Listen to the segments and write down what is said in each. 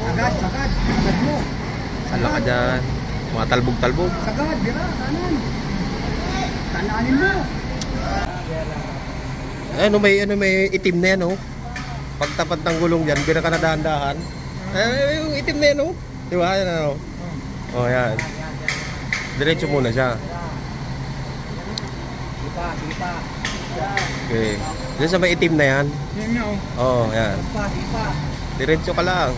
Sagad, sagad. Sagad mo. Sala ka dyan. Mga talbog-talbog. Sagad, bira, kanan. Kananin mo. May itim na yan, oh. Pagtapat ng gulong dyan, bira ka na dahan-dahan. Yung itim na yan, oh. Diba? Yan, ano? Oh, yan. Diretso muna siya. Sipa, sipa. Okay. Diyan sa may itim na yan. Yan nga, Oh, oh. yan. Sipa, sipa. Diretso ka lang.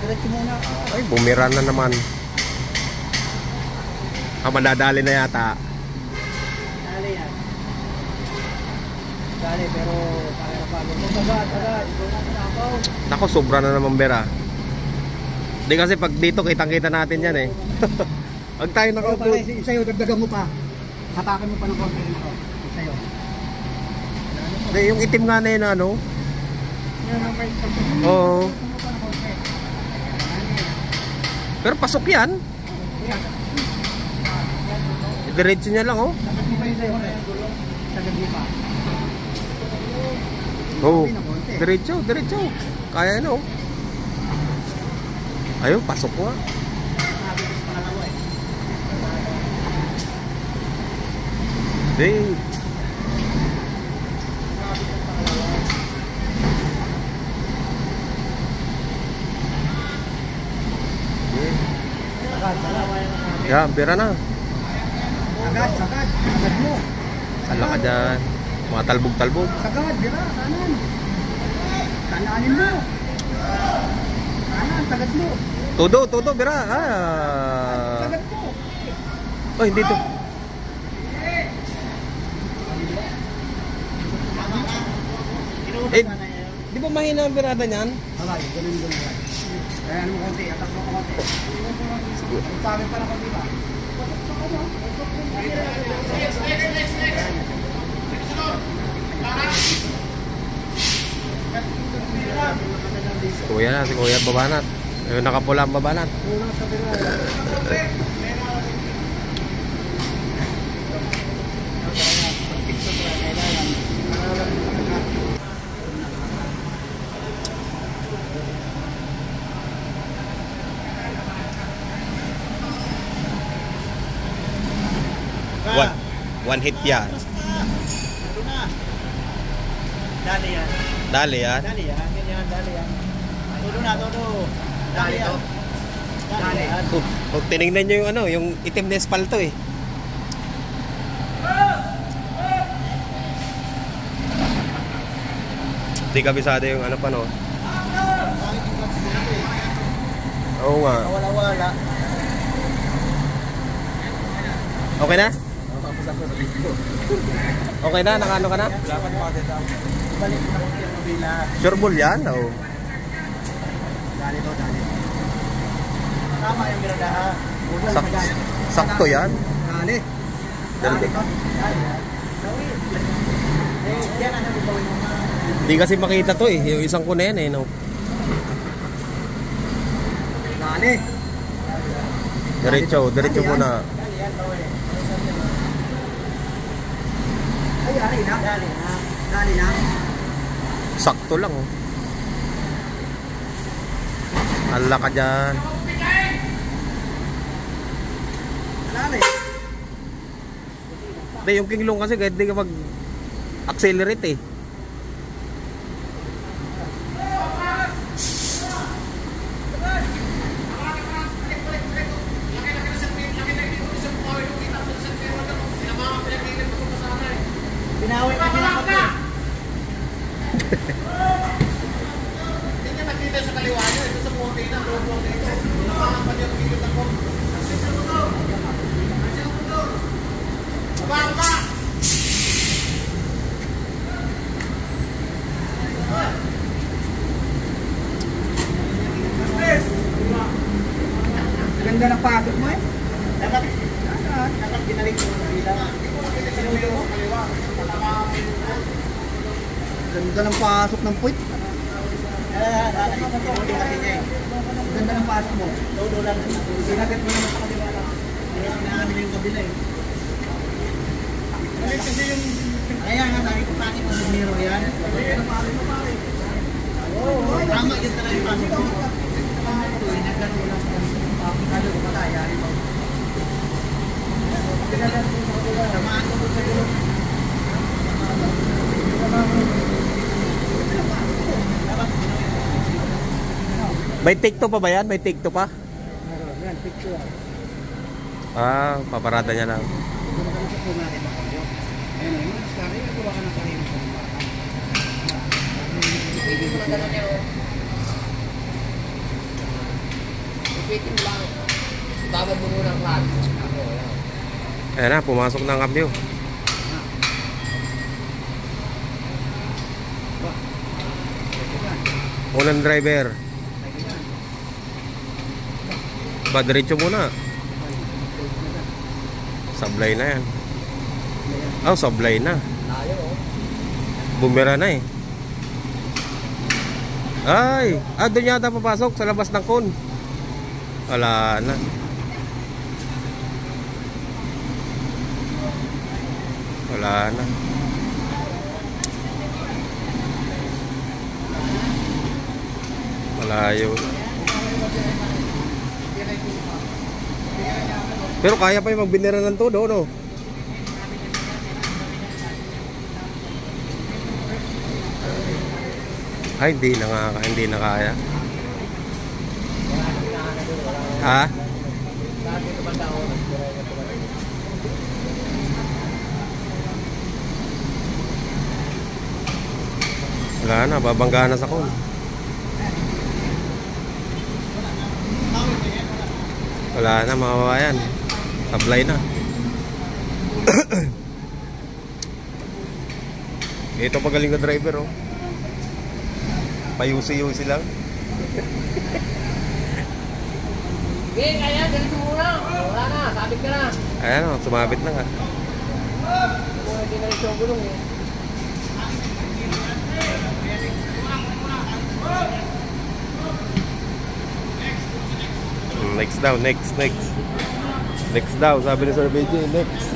Diretso muna. Ay, bumira na naman. Madadali na yata. Dali yan. Dali, pero kaya pa. Sagad, sagad. Ikaw natin ako. Nako, sobra na naman bera. Hindi kasi pag dito, kitang-kita natin yan, eh. Pag tayo nakaupo. Sa'yo, dagdagan mo pa. Hatakan mo pa ng konti ito. Sa'yo. Hindi, yung itim nga na yun, ano? Yan ang may Oo. Pero pasok yan. Diretso niya lang, oh. Sagad mo pa. Oo. Diretso, diretso. Kaya yan, oh. Ayun, pasok ko, ah. Hindi. Yeah, bira na. Sagad, sagad. Sagad mo. Sala ka dyan. Mga talbog-talbog. Sagad, bira, kanan. Kananin mo. Kanan, sagad mo. Todo, bira. Sagad mo. Oh, hindi to. Di ba mahina ang birada niyan? Alay, ganun. Kaya ano mo konti, atak mo konti. Sa akin pala konti ba? Si Kuya babanat. Yung nakapula ang babanat. One hit yan. Dali yan. Dali yan. Dali yan. Ganyan, dali yan. Todo na, todo. Dali yan. Dali yan. Kung tinignan nyo yung ano, yung itim na espalto, eh. Hindi kabisado yung ano pa, no? Oo nga. Wala. Okay na? Okay na? Nakano ka na? Balik na konti ang mabila. Sure ball yan? Oo. Dali to, dali. Tama yung miradaha. Sakto yan? Dali. Dali. Yan ang nagawin mo. Hindi kasi makita to, eh. Yung isang kunen, eh, no? Dali. Diretso muna. Ay, dali na. Dali na. Sakto lang, oh. Ala ka dyan. Dali. Hindi, yung kinglong kasi kahit di ka mag-accelerate, eh. Binawi ka na ako. Hindi nakita sa kaliwa niyo, ito sa puwang dito, puwang dito. Napangan pa niya ang higit ako. Baba! Ganda ng pasok mo, eh. Dapat ginalik mo sa bilang. Sinuyo mo? Kaliwa. Ganda ng pasok ng puwit. Ganda ng pasok mo. Sinagad mo naman sa kaliwa lang. Sinagad yung kabila, eh. Kasi yung... Kaya nga sabi ko, bakit mo mirror yan? Tama Agent na lang yung pasok. Tamaan ko sa gulo. May take two pa ba yan? May take two pa? Meron, yan, picture. Ah, paparada niya lang. Ipitin lang. Tawag mo muna ang klase. Ayan na, pumasok na ang kambyo. Unang driver. Ba, diretso muna. Sablay na yan. Oh, sablay na. Bumira na eh. Ay, doon yata papasok sa labas ng kon. Wala na. Wala na. Malayo. Pero kaya pa yung magbinira ng todo, no? Ay, hindi na kaya. Ha? Wala na, babangga na sa kon. Wala na mga kababayan. Sablay na. Ito pagaling na driver, oh. Payusi-yusi lang. Okay, kaya, ganito muna. Wala na, sabit ka na. Ayan, oh, sumabit na nga. Kung hindi na rin siyang gulong eh. Next daw, next. Next daw, sabi ni Sir BJ, next.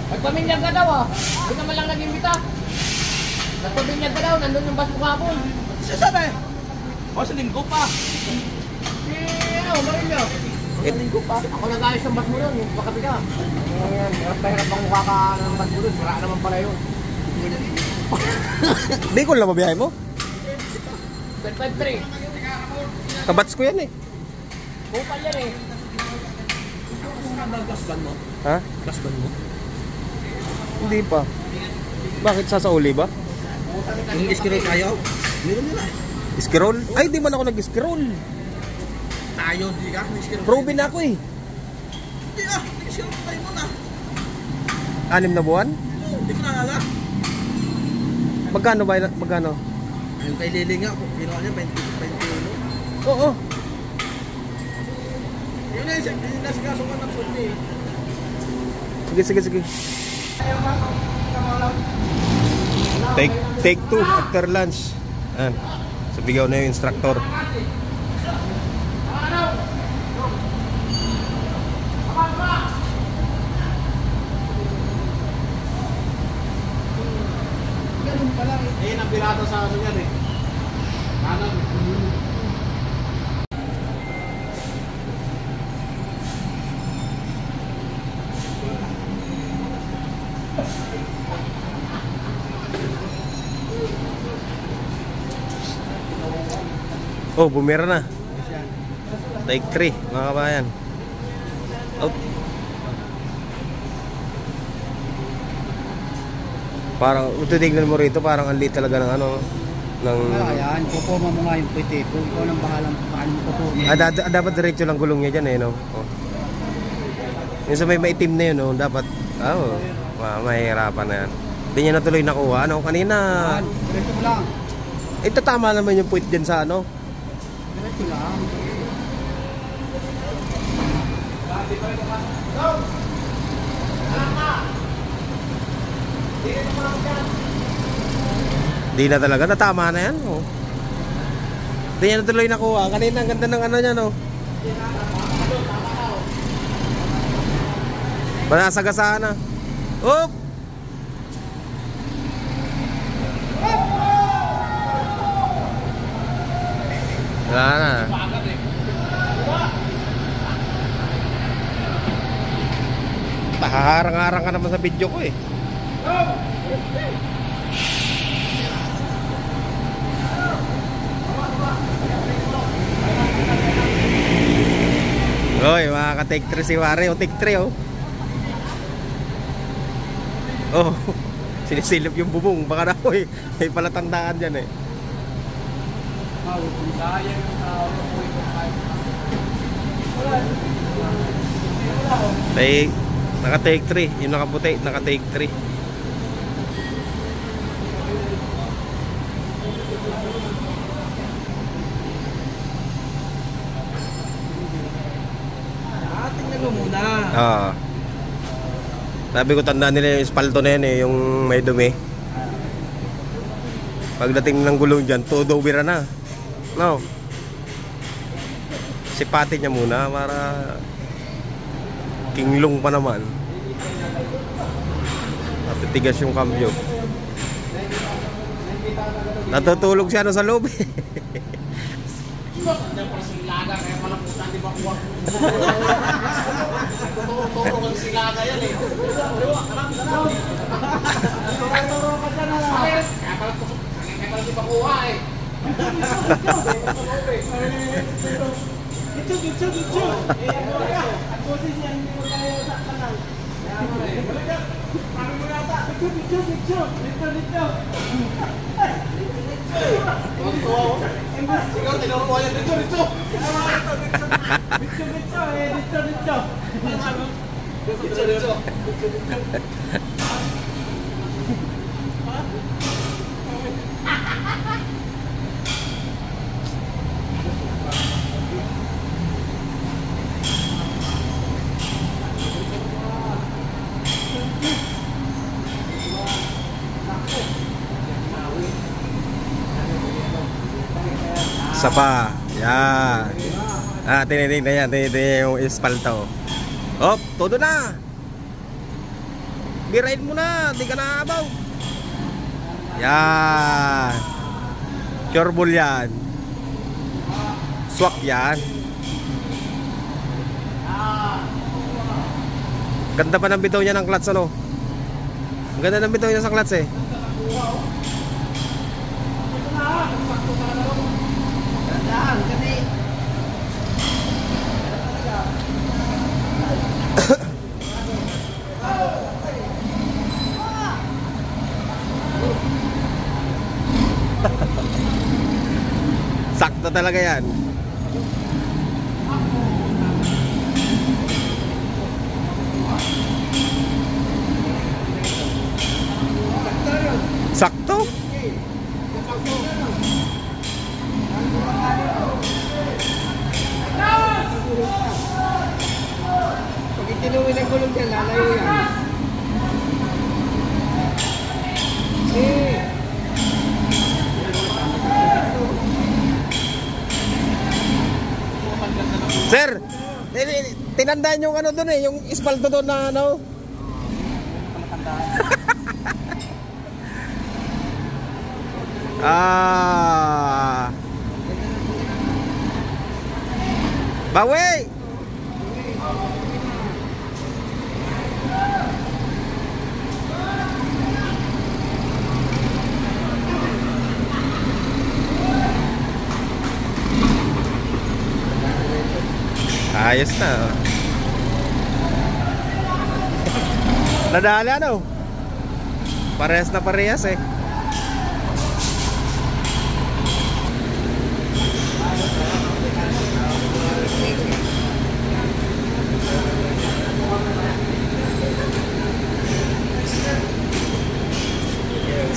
Nagpamilyag ka daw ah. Hindi naman lang nag-imbita. Nagpamilyag ka daw, nandun yung bus mo kapon. Sasabi? O sa linggo pa. Marilyo. Sa linggo pa. Ako nag-ayos ng bus mo yun, yung pakabi ka. Ayan, hirap ang mukha ka ng bus mo yun. Sira naman pala yun. Bicol na ba biyahe mo? 553. Kabats ko yan eh. Kupal yan eh. Gas ban mo? Ha? Gas ban mo? Hindi pa. Bakit sasauli ba? Yung iskiro tayo? Meron nila. Iskirol? Ay, di man ako nag-iskirol. Tayo, di ka? Iskiro. Proven ako eh. Hindi ah, iskiro tayo mo na. 6 na buwan? Hindi ko naalala. Magkano ba? Magkano? Yung kay Liling nga, ginawa niya 21. Oo. Yun na yung nasikaso ka ng sulti. Sige. Take 2 after lunch. Ayan. Sabigaw na yung instructor. Ayun ang pirata sa ano yan eh. Kanan. Oh, bumira na. Take 3, mga kabayan. Oh. Parang, tignan mo rito, parang ang liit talaga ng ano, ng... Ayan, pupuma mo nga yung puti. Kung ikaw nang bahalang paano mo pupuma. Dapat diretso lang gulong niya dyan eh, no? Oh. Yung sa may maitim na yun, no? Dapat, mahihirapan na yan. Hindi niya natuloy nakuha, ano? Kanina... Diretso mo lang. Ito tama naman yung puwit dyan sa ano? Diretso lang. Di na talaga, natama na yan, oh. Hindi niya natuloy nakuha. Kanina, ang ganda ng ano niya, no? Manasagasaan na. Oop! Wala na. Agad eh. Taharang-harang ka naman sa video ko eh. Oy, mga ka-take 3 si Wari. O, take 3 oh. Oh, sinisilip yung bubong. Baka na ko eh. May palatandaan dyan eh. Take, naka-take 3. Yung nakaputi, naka-take 3. Tingnan mo muna. Ah. Sabi ko tandaan nila yung espalto na yan eh, yung may dumi. Pagdating ng gulong dyan, todo wira na. No. Sipatin niya muna para kinglong pa naman. Natitigas yung cambio. Natutulog siya sa loob eh. Diyan para silaga, kaya pala puta, di ba kuwag? Turo ang silaga yan eh. Turo ka dyan na lang. Kaya pala di ba kuha eh. Dito. Ang boses niya, hindi mo kaya sa kanal. Parang mo nata. Dito. Sigaw, tinuro mo yan. Dito. Dito. Isa pa. Yan. Ah, tinitingnan yan. Tinitingnan yung espalto. Hop, todo na. Birain mo na. Di ka naabaw. Yan. Curbol yan. Swak yan. Ganda pa ng bitaw niya ng clutch ano. Ang ganda ng bitaw niya sa clutch eh. Sakto talaga yan. Sakto? Pag itinuwi ng gulong dyan, lalayo yan. Sir, tinandaan yung ano doon eh, yung espalto doon na ano. Ah. Bawi. Ayos na. Nadali ano? Parehas na parehas eh.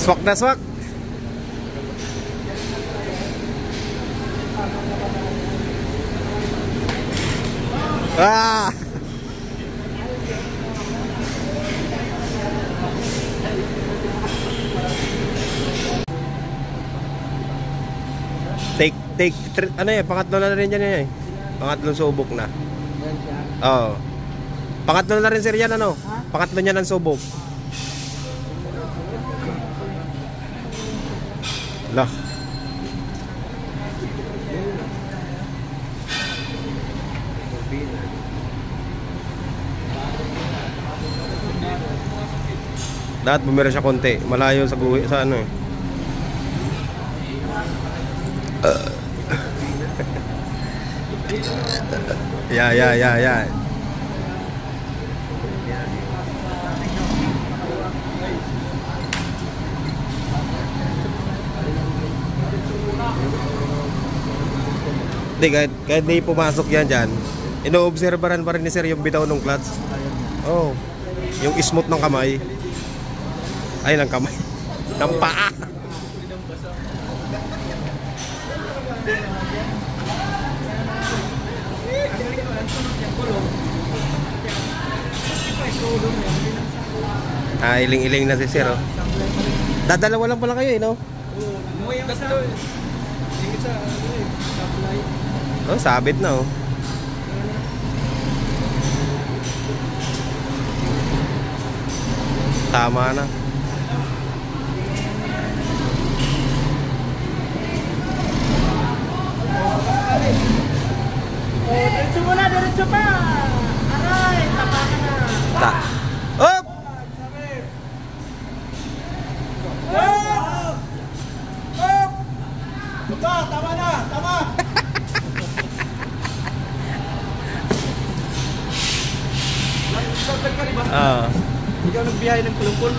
Swak na swak. Ah! Ano eh, pangatlo na rin yan eh. Pangatlong subok na. Oo. Pangatlo na rin sir yan ano? Pangatlo niya ng subok. Lah. Dapat bumira siya konti. Malayo sa guwi, sa ano eh. Yeah. Hindi, kahit di pumasok yan dyan, ino-obserbaran pa rin ni sir yung bitaw ng clutch. Oh, yung smooth ng kamay. Ay, ng kamay. Ng paa. Iling-iling na si sir, oh. Dadalawa lang pala kayo, no? Oh, sabit na, oh. Tama na. Diretso muna, diretso pa! Aray, tapakan na! Up! Tama na! Tama! Ah. Ikaw nagbiyahe ng kulungkul?